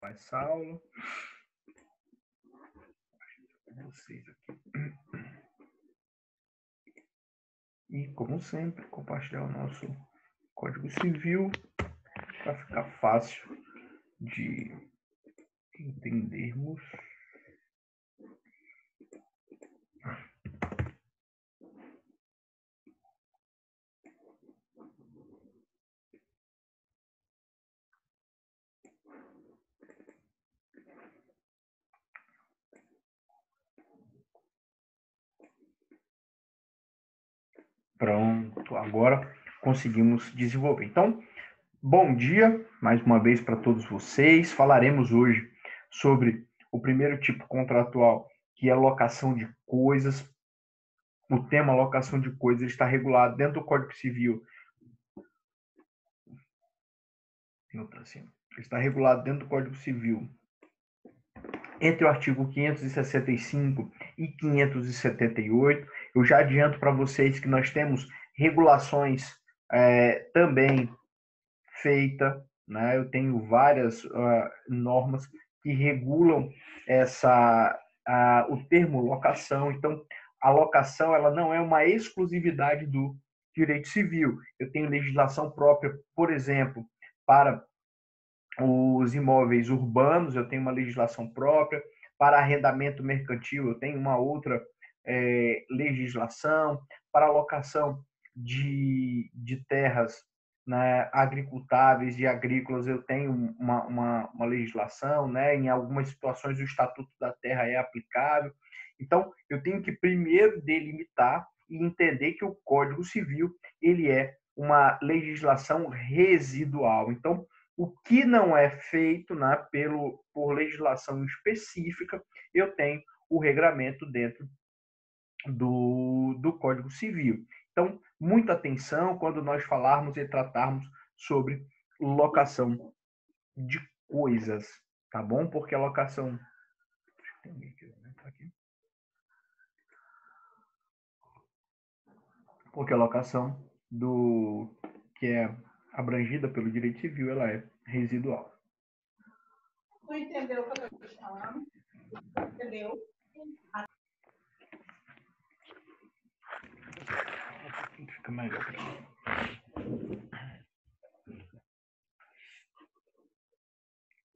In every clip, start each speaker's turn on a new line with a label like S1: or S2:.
S1: Essa aula. Vocês aqui. E, como sempre, compartilhar o nosso Código Civil para ficar fácil de entendermos. Pronto, agora conseguimos desenvolver. Então, bom dia mais uma vez para todos vocês. Falaremos hoje sobre o primeiro tipo contratual, que é a locação de coisas. O tema locação de coisas está regulado dentro do Código Civil. Está regulado dentro do Código Civil entre o artigo 565 e 578. Eu já adianto para vocês que nós temos regulações também feitas, né? Eu tenho várias normas que regulam o termo locação. Então, a locação ela não é uma exclusividade do direito civil. Eu tenho legislação própria, por exemplo, para os imóveis urbanos, eu tenho uma legislação própria. Para arrendamento mercantil, eu tenho uma outra legislação. Para alocação de terras, né, agricultáveis e agrícolas, eu tenho uma legislação. Né? Em algumas situações, o Estatuto da Terra é aplicável. Então, eu tenho que primeiro delimitar e entender que o Código Civil ele é uma legislação residual. Então, o que não é feito, né, por legislação específica, eu tenho o regramento dentro do Código Civil. Então, muita atenção quando nós falarmos e tratarmos sobre locação de coisas, tá bom? Porque a locação... Porque a locação que é abrangida pelo direito civil, ela é residual.
S2: Tu entendeu o que eu estou te falando? Entendeu?
S1: Fica melhor para mim.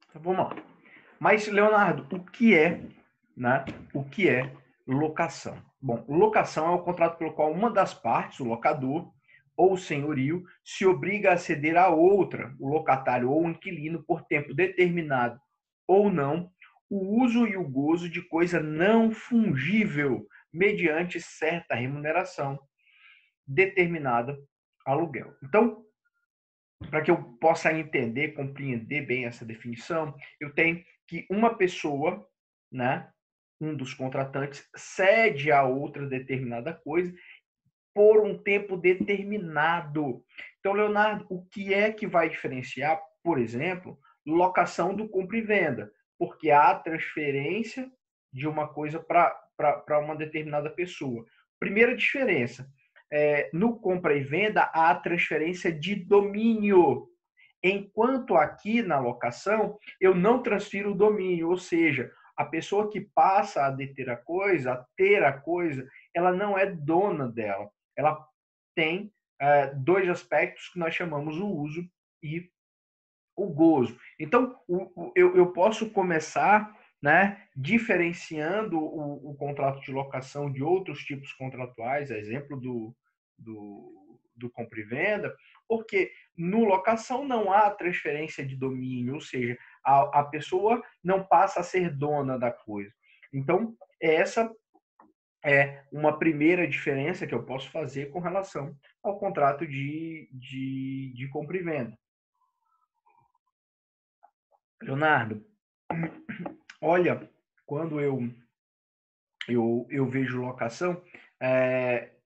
S1: Então, vamos lá. Mas, Leonardo, o que é locação? Bom, locação é o contrato pelo qual uma das partes, o locador ou o senhorio, se obriga a ceder a outra, o locatário ou o inquilino, por tempo determinado ou não, o uso e o gozo de coisa não fungível, mediante certa remuneração determinada aluguel. Então, para que eu possa entender, compreender bem essa definição, eu tenho que uma pessoa, né, um dos contratantes, cede a outra determinada coisa por um tempo determinado. Então, Leonardo, o que é que vai diferenciar, por exemplo, locação do compra e venda? Porque há transferência de uma coisa para uma determinada pessoa. Primeira diferença, no compra e venda há transferência de domínio, enquanto aqui na locação eu não transfiro o domínio, ou seja, a pessoa que passa a deter a coisa, a ter a coisa, ela não é dona dela. Ela tem dois aspectos que nós chamamos o uso e o gozo. Então, eu posso começar, né, diferenciando o contrato de locação de outros tipos contratuais, exemplo do compra e venda, porque no locação não há transferência de domínio, ou seja, a pessoa não passa a ser dona da coisa. Então, essa é uma primeira diferença que eu posso fazer com relação ao contrato de compra e venda. Leonardo, olha, quando eu vejo locação,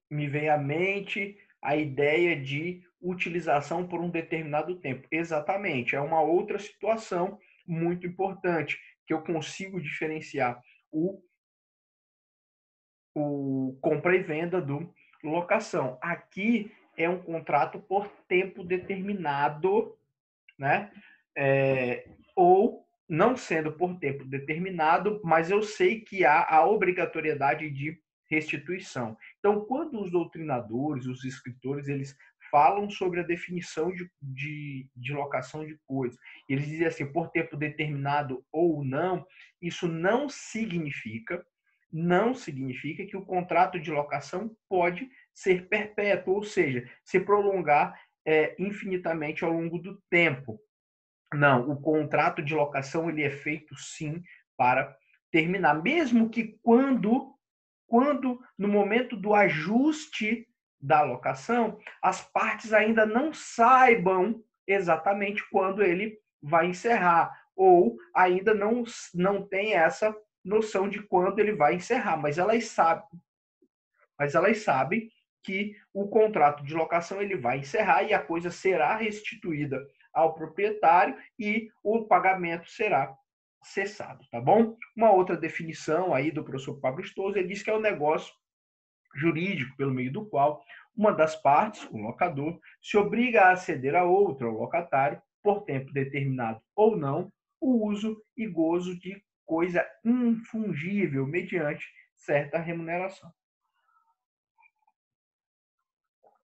S1: me vem à mente a ideia de utilização por um determinado tempo. Exatamente, é uma outra situação muito importante, que eu consigo diferenciar o compra e venda do locação. Aqui é um contrato por tempo determinado, né? Ou não sendo por tempo determinado, mas eu sei que há a obrigatoriedade de restituição. Então, quando os doutrinadores, os escritores, eles falam sobre a definição de locação de coisas, eles dizem assim, por tempo determinado ou não, isso não significa que o contrato de locação pode ser perpétuo, ou seja, se prolongar infinitamente ao longo do tempo. Não, o contrato de locação ele é feito sim para terminar, mesmo que quando no momento do ajuste da locação, as partes ainda não saibam exatamente quando ele vai encerrar, ou ainda não tem essa noção de quando ele vai encerrar, mas elas sabem que o contrato de locação ele vai encerrar e a coisa será restituída ao proprietário e o pagamento será cessado, tá bom? Uma outra definição aí do professor Pablo Stoso, ele diz que é o negócio jurídico pelo meio do qual uma das partes, o locador, se obriga a ceder a outra, o locatário, por tempo determinado ou não, o uso e gozo de coisa infungível mediante certa remuneração.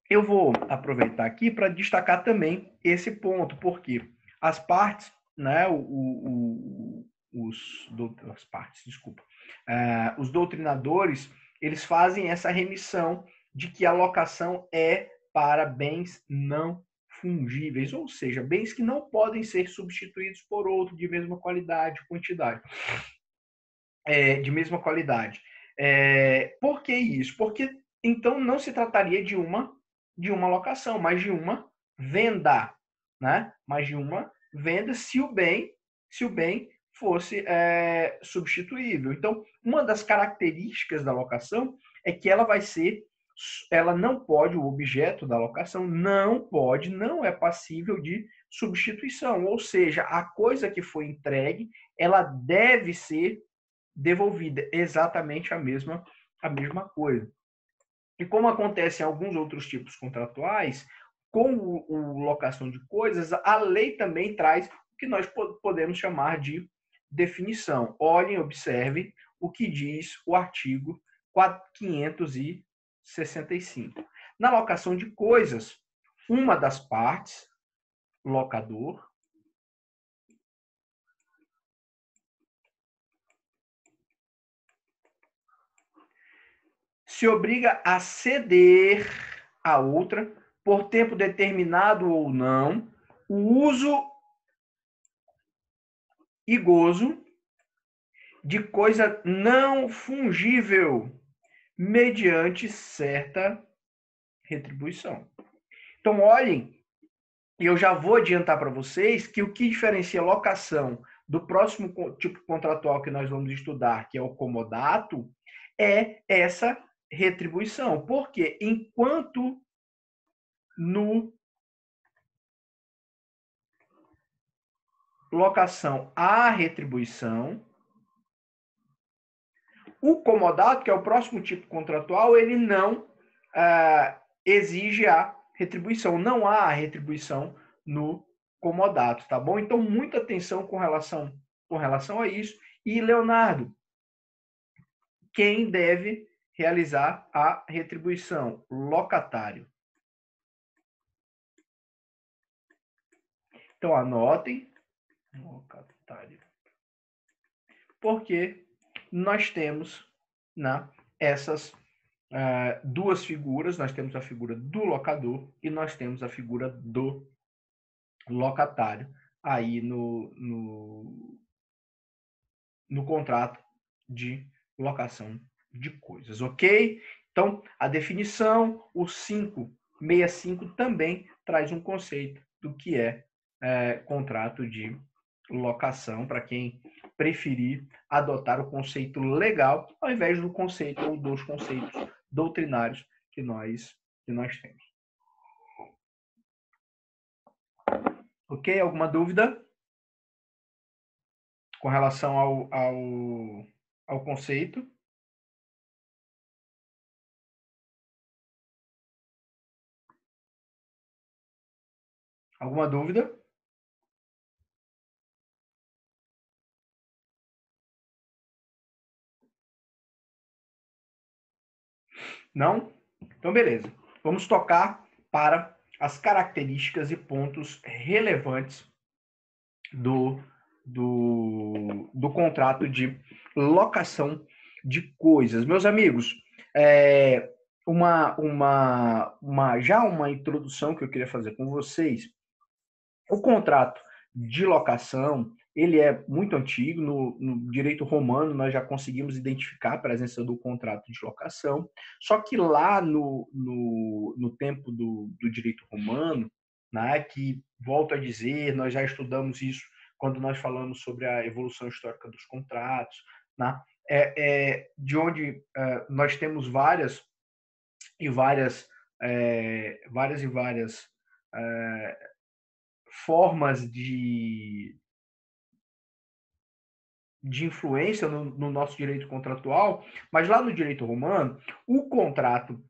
S1: Eu vou aproveitar aqui para destacar também esse ponto, porque as partes, né, as partes, desculpa, os doutrinadores, eles fazem essa remissão de que a locação é para bens não fungíveis, ou seja, bens que não podem ser substituídos por outro de mesma qualidade, quantidade, de mesma qualidade. Por que isso? Porque então não se trataria de uma locação, mas de uma venda, né? Mas de uma venda se o bem fosse substituível. Então, uma das características da locação é que ela não pode, o objeto da locação não é passível de substituição, ou seja, a coisa que foi entregue, ela deve ser devolvida exatamente a mesma coisa. E como acontece em alguns outros tipos contratuais, com o locação de coisas, a lei também traz o que nós podemos chamar de definição. Olhem, observem o que diz o artigo 565. Na locação de coisas, uma das partes, locador, se obriga a ceder a outra, por tempo determinado ou não, o uso e gozo de coisa não fungível, mediante certa retribuição. Então, olhem, e eu já vou adiantar para vocês que o que diferencia locação do próximo tipo contratual que nós vamos estudar, que é o comodato, é essa retribuição. Porque enquanto no locação há retribuição, o comodato, que é o próximo tipo contratual, ele não exige a retribuição. Não há a retribuição no comodato, tá bom? Então, muita atenção com relação a isso. E, Leonardo, quem deve realizar a retribuição? Locatário. Então, anotem. Locatário. Porque nós temos essas duas figuras, nós temos a figura do locador e nós temos a figura do locatário aí no contrato de locação de coisas, ok? Então, a definição, o 565 também traz um conceito do que é contrato de locação, para quem preferir adotar o conceito legal, ao invés do conceito ou dos conceitos doutrinários que nós temos. Ok? Alguma dúvida com relação ao conceito? Alguma dúvida? Não? Então, beleza. Vamos tocar para as características e pontos relevantes do contrato de locação de coisas. Meus amigos, já uma introdução que eu queria fazer com vocês. O contrato de locação, ele é muito antigo. No direito romano, nós já conseguimos identificar a presença do contrato de locação. Só que lá no tempo do direito romano, né, que, volto a dizer, nós já estudamos isso quando nós falamos sobre a evolução histórica dos contratos, né, de onde nós temos várias formas de influência no nosso direito contratual, mas lá no direito romano, o contrato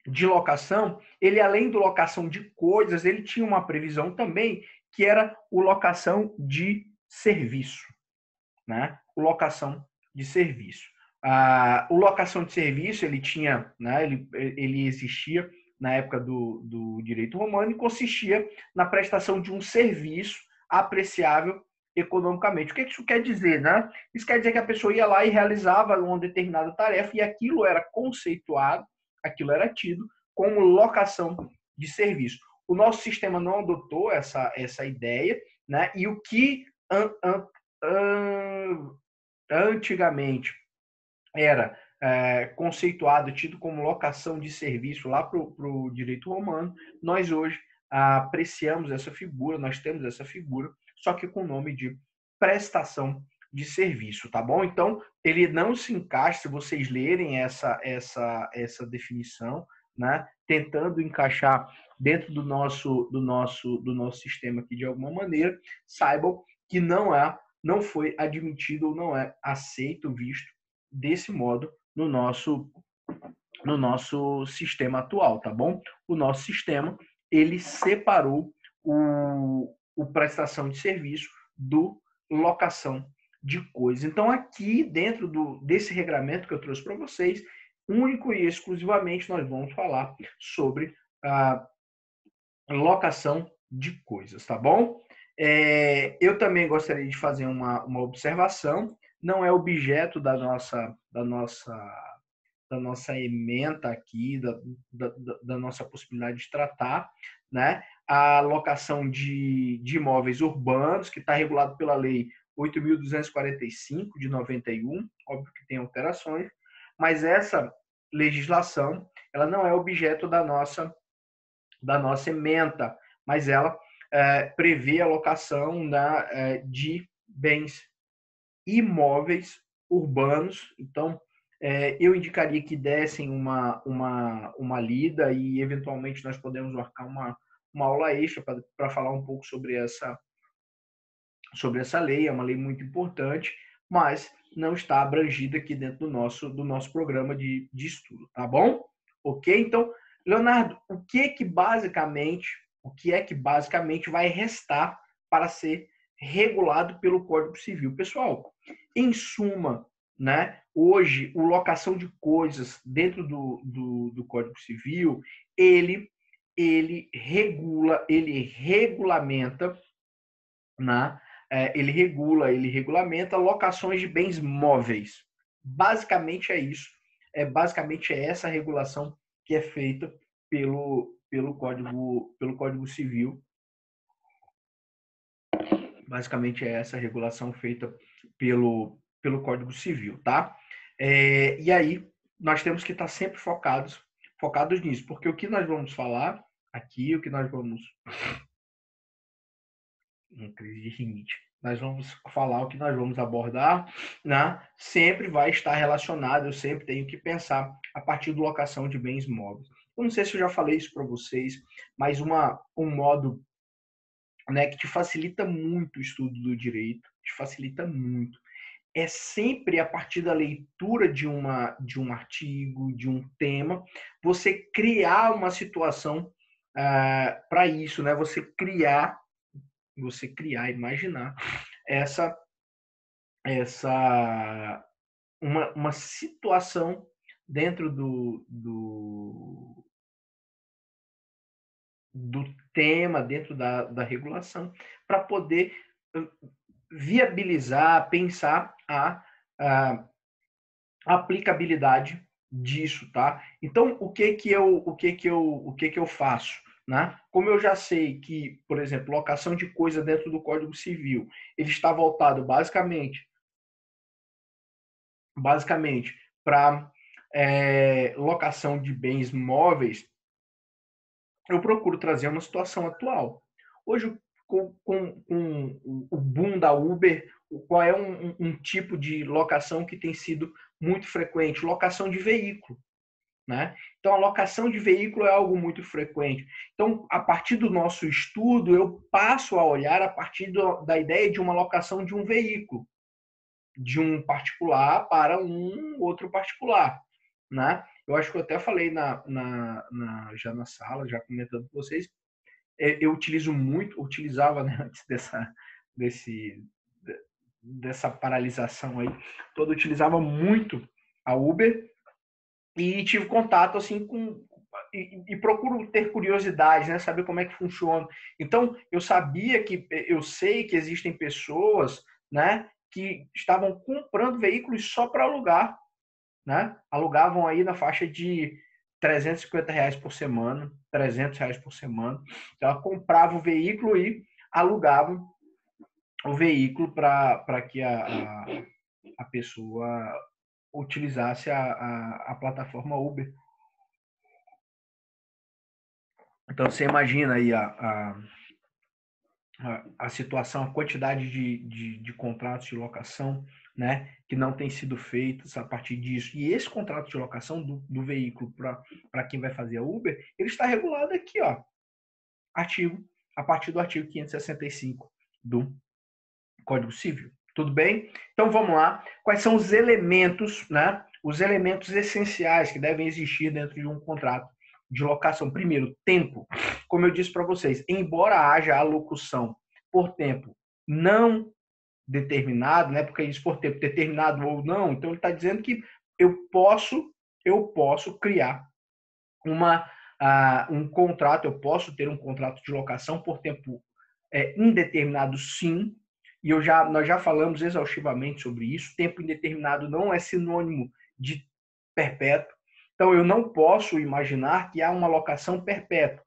S1: de locação, ele além do locação de coisas, ele tinha uma previsão também que era o locação de serviço, né? O locação de serviço. O locação de serviço, ele tinha, né, ele existia na época do direito romano e consistia na prestação de um serviço apreciável economicamente. O que isso quer dizer, né? Isso quer dizer que a pessoa ia lá e realizava uma determinada tarefa e aquilo era conceituado, aquilo era tido como locação de serviço. O nosso sistema não adotou essa ideia, né? E o que antigamente era conceituado, tido como locação de serviço lá para o direito romano, nós hoje apreciamos essa figura, nós temos essa figura, só que com o nome de prestação de serviço, tá bom? Então, ele não se encaixa, se vocês lerem essa definição, né, tentando encaixar dentro do nosso sistema aqui de alguma maneira, saibam que não foi admitido ou não é aceito, visto desse modo no nosso sistema atual, tá bom? O nosso sistema, ele separou o prestação de serviço do locação de coisas. Então, aqui dentro desse regramento que eu trouxe para vocês, único e exclusivamente nós vamos falar sobre a locação de coisas, tá bom? Eu também gostaria de fazer uma observação. Não é objeto da nossa ementa aqui, da nossa possibilidade de tratar, né? A locação de imóveis urbanos, que está regulado pela Lei 8.245, de 91, óbvio que tem alterações, mas essa legislação, ela não é objeto da nossa ementa, mas ela prevê a locação de bens imóveis urbanos. Então, eu indicaria que dessem uma lida e, eventualmente, nós podemos marcar uma aula extra para falar um pouco sobre essa lei. É uma lei muito importante, mas não está abrangida aqui dentro do nosso programa de estudo, tá bom? Ok? Então, Leonardo, o que é que basicamente vai restar para ser regulado pelo Código Civil? Pessoal, em suma, né, hoje, o locação de coisas dentro do Código Civil, ele regula, ele regulamenta, né, ele regulamenta locações de bens móveis. Basicamente é isso. Basicamente é essa regulação que é feita pelo Código Civil. Basicamente é essa regulação feita pelo Código Civil, tá? E aí nós temos que estar sempre focados nisso, porque o que nós vamos falar aqui, o que nós vamos crise de rinite. Nós vamos falar o que nós vamos abordar, né? Sempre vai estar relacionado, eu sempre tenho que pensar a partir da locação de bens móveis. Eu não sei se eu já falei isso para vocês, mas um modo, né, que te facilita muito o estudo do direito, te facilita muito. É sempre a partir da leitura de um artigo, de um tema, você criar uma situação para isso, né? Você imaginar uma situação dentro do tema, dentro da regulação, para poder viabilizar, pensar a aplicabilidade disso, tá? Então, o que que eu faço, né? Como eu já sei que, por exemplo, locação de coisa dentro do Código Civil, ele está voltado basicamente para locação de bens móveis, eu procuro trazer uma situação atual. Hoje, com o boom da Uber, qual é um tipo de locação que tem sido muito frequente? Locação de veículo. Né? Então, a locação de veículo é algo muito frequente. Então, a partir do nosso estudo, eu passo a olhar a partir da ideia de uma locação de um veículo, de um particular para um outro particular. Né? Eu acho que eu até falei já na sala, já comentando com vocês, eu utilizava, né, antes dessa paralisação aí toda, utilizava muito a Uber e tive contato assim e procuro ter curiosidade, né, saber como é que funciona. Então, eu sei que existem pessoas, né, que estavam comprando veículos só para alugar, né? Alugavam aí na faixa de R$ 350 por semana, R$ 300 por semana. Então, ela comprava o veículo e alugava o veículo para que a pessoa utilizasse a plataforma Uber. Então, você imagina aí a situação, a quantidade de contratos de locação, né, que não tem sido feitos a partir disso. E esse contrato de locação do veículo para quem vai fazer a Uber, ele está regulado aqui, ó, a partir do artigo 565 do Código Civil. Tudo bem? Então vamos lá. Quais são os elementos, né? Os elementos essenciais que devem existir dentro de um contrato de locação. Primeiro, tempo. Como eu disse para vocês, embora haja a locução por tempo não determinado, né? Porque diz por tempo determinado ou não, então ele está dizendo que eu posso criar um contrato, eu posso ter um contrato de locação por tempo indeterminado, sim, e nós já falamos exaustivamente sobre isso. Tempo indeterminado não é sinônimo de perpétuo. Então, eu não posso imaginar que há uma locação perpétua.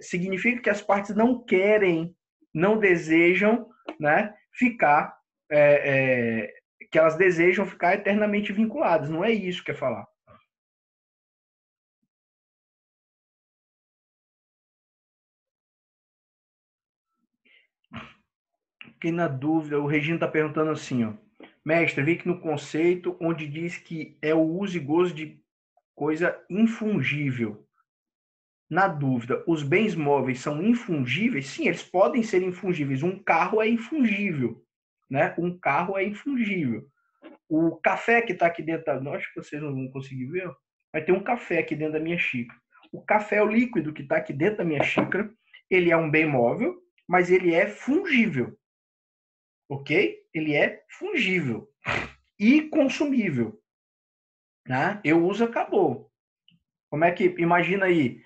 S1: Significa que as partes não querem, não desejam, né, ficar, que elas desejam ficar eternamente vinculadas. Não é isso que é falar. Fiquei na dúvida, o Regino está perguntando assim, ó. Mestre, vi que no conceito onde diz que é o uso e gozo de coisa infungível. Na dúvida, os bens móveis são infungíveis? Sim, eles podem ser infungíveis. Um carro é infungível, né? Um carro é infungível. O café que está aqui dentro, acho que vocês não vão conseguir ver, vai ter um café aqui dentro da minha xícara. O café, o líquido que está aqui dentro da minha xícara, ele é um bem móvel, mas ele é fungível. Ok? Ele é fungível e consumível. Né? Eu uso, acabou. Como é que, imagina aí,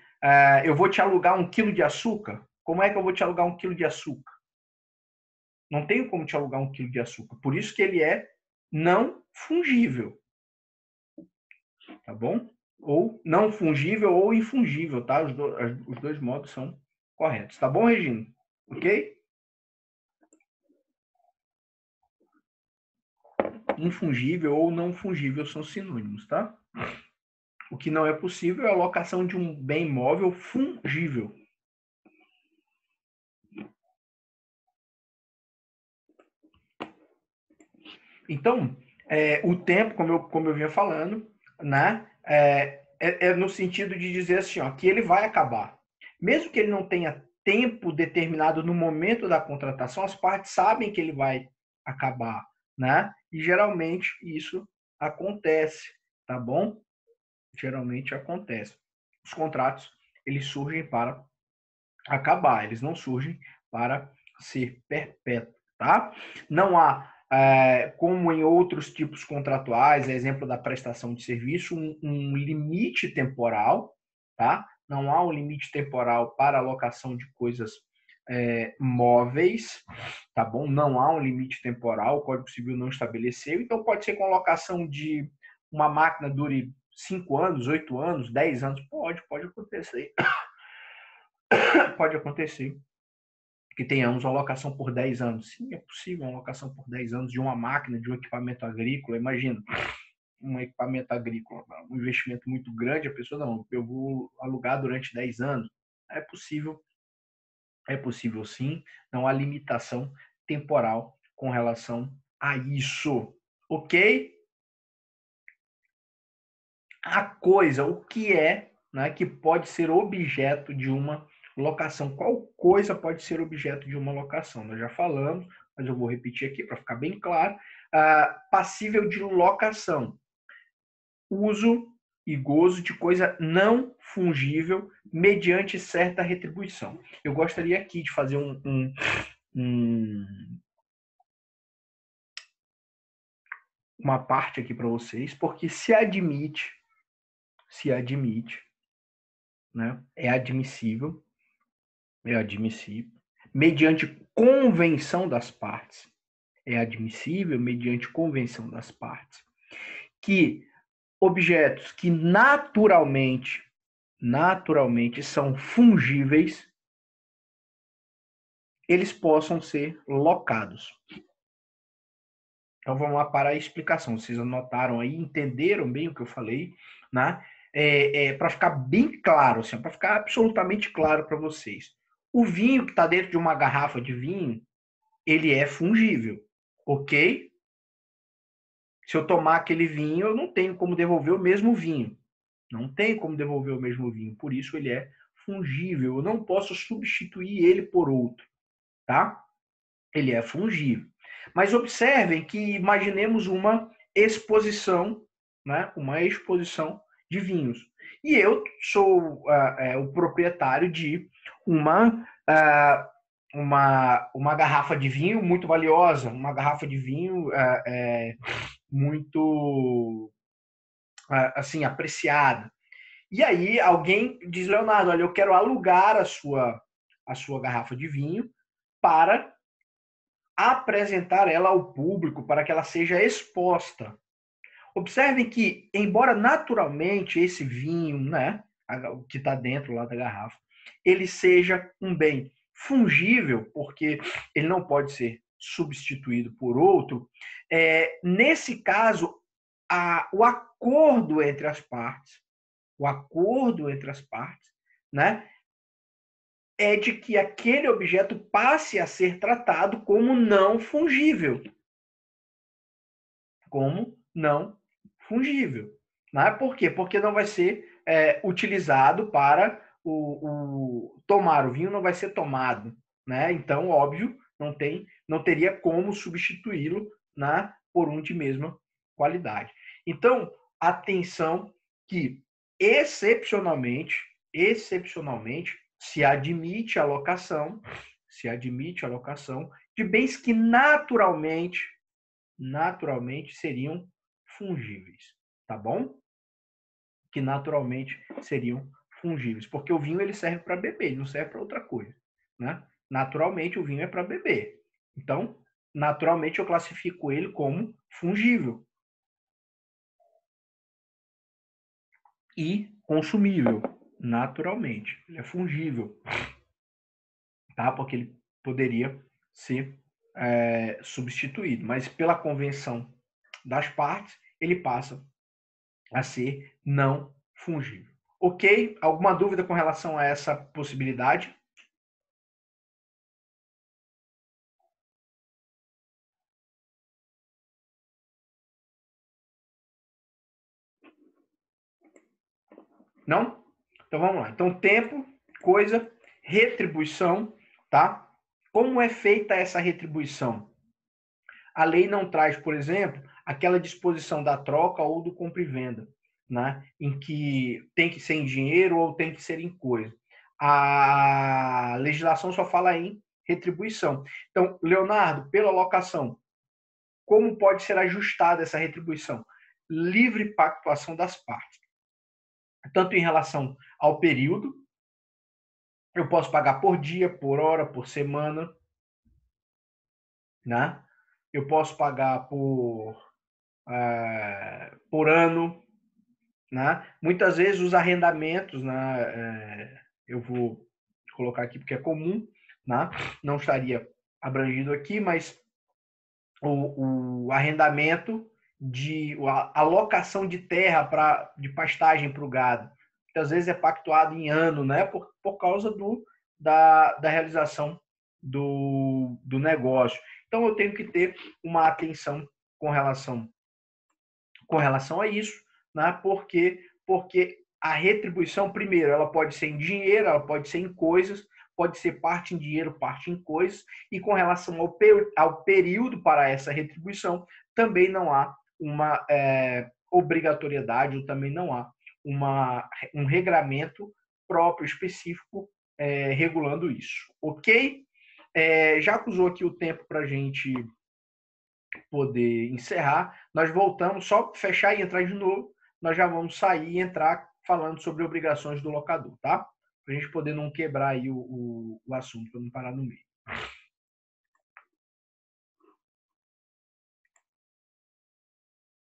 S1: eu vou te alugar 1 quilo de açúcar? Como é que eu vou te alugar 1 quilo de açúcar? Não tenho como te alugar 1 quilo de açúcar. Por isso que ele é não fungível. Tá bom? Ou não fungível ou infungível, tá? Os dois modos são corretos. Tá bom, Regina? Ok? Infungível ou não fungível são sinônimos, tá? O que não é possível é a locação de um bem móvel fungível. Então, o tempo, como eu vinha falando, né, é no sentido de dizer assim, ó, que ele vai acabar. Mesmo que ele não tenha tempo determinado no momento da contratação, as partes sabem que ele vai acabar, né? E geralmente isso acontece, tá bom? Geralmente acontece. Os contratos, eles surgem para acabar, eles não surgem para ser perpétuo, tá? Não há como em outros tipos contratuais, exemplo da prestação de serviço, um limite temporal, tá? Não há um limite temporal para alocação de coisas móveis, tá bom? Não há um limite temporal, o Código Civil não estabeleceu, então pode ser com a locação de uma máquina dure 5 anos, 8 anos, 10 anos, pode acontecer. Pode acontecer que tenhamos uma locação por 10 anos. Sim, é possível uma locação por 10 anos de uma máquina, de um equipamento agrícola. Imagina, um equipamento agrícola, um investimento muito grande, a pessoa, não, eu vou alugar durante 10 anos. É possível sim, não há limitação temporal com relação a isso. Ok? A coisa, o que é, né, que pode ser objeto de uma locação? Qual coisa pode ser objeto de uma locação? Nós já falamos, mas eu vou repetir aqui para ficar bem claro. Passível de locação. Uso e gozo de coisa não fungível mediante certa retribuição. Eu gostaria aqui de fazer uma parte aqui para vocês, porque se admite, né, é admissível, mediante convenção das partes, que objetos que naturalmente são fungíveis, eles possam ser locados. Então vamos lá para a explicação. Vocês anotaram aí, entenderam bem o que eu falei, né? Para ficar bem claro, assim, para ficar absolutamente claro para vocês. O vinho que está dentro de uma garrafa de vinho, ele é fungível, ok? Se eu tomar aquele vinho, eu não tenho como devolver o mesmo vinho. Não tem como devolver o mesmo vinho. Por isso ele é fungível. Eu não posso substituir ele por outro, tá? Ele é fungível. Mas observem que imaginemos uma exposição, né? Uma exposição de vinhos. E eu sou o proprietário de uma garrafa de vinho muito valiosa, uma garrafa de vinho muito assim apreciada. E aí alguém diz, Leonardo, olha, eu quero alugar a sua garrafa de vinho para apresentar ela ao público, para que ela seja exposta. Observem que, embora naturalmente esse vinho, né, o que está dentro lá da garrafa, ele seja um bem fungível, porque ele não pode ser substituído por outro, nesse caso, o acordo entre as partes, né, é de que aquele objeto passe a ser tratado como não fungível. Né? Por quê? Porque não vai ser utilizado para tomar. O vinho não vai ser tomado. Né? Então, óbvio, não teria como substituí-lo, né, por um de mesma qualidade. Então, atenção que, excepcionalmente, se admite a locação de bens que naturalmente seriam fungíveis, tá bom? Que naturalmente seriam fungíveis, porque o vinho ele serve para beber, ele não serve para outra coisa, né? Naturalmente o vinho é para beber. Então, naturalmente eu classifico ele como fungível e consumível, naturalmente. Ele é fungível, tá? Porque ele poderia ser substituído, mas pela convenção das partes, ele passa a ser não fungível. Ok? Alguma dúvida com relação a essa possibilidade? Não? Então vamos lá. Então, tempo, coisa, retribuição, tá? Como é feita essa retribuição? A lei não traz, por exemplo, aquela disposição da troca ou do compra e venda, né? Em que tem que ser em dinheiro ou tem que ser em coisa. A legislação só fala em retribuição. Então, Leonardo, pela locação, como pode ser ajustada essa retribuição? Livre pactuação das partes. Tanto em relação ao período, eu posso pagar por dia, por hora, por semana, né? Eu posso pagar por ano, né? Muitas vezes os arrendamentos, né? Eu vou colocar aqui porque é comum, né? Não estaria abrangido aqui, mas o arrendamento a alocação de terra de pastagem para o gado, muitas vezes é pactuado em ano, né? Por causa da realização do negócio. Então eu tenho que ter uma atenção com relação a isso, né? Porque a retribuição, primeiro, ela pode ser em dinheiro, ela pode ser em coisas, pode ser parte em dinheiro, parte em coisas, e com relação ao período para essa retribuição, também não há uma obrigatoriedade, ou também não há um regramento próprio, específico, regulando isso. Ok? Já que usou aqui o tempo para a gente poder encerrar, nós voltamos, só fechar e entrar de novo, nós já vamos sair e entrar falando sobre obrigações do locador, tá? Para a gente poder não quebrar aí o assunto, para não parar no meio.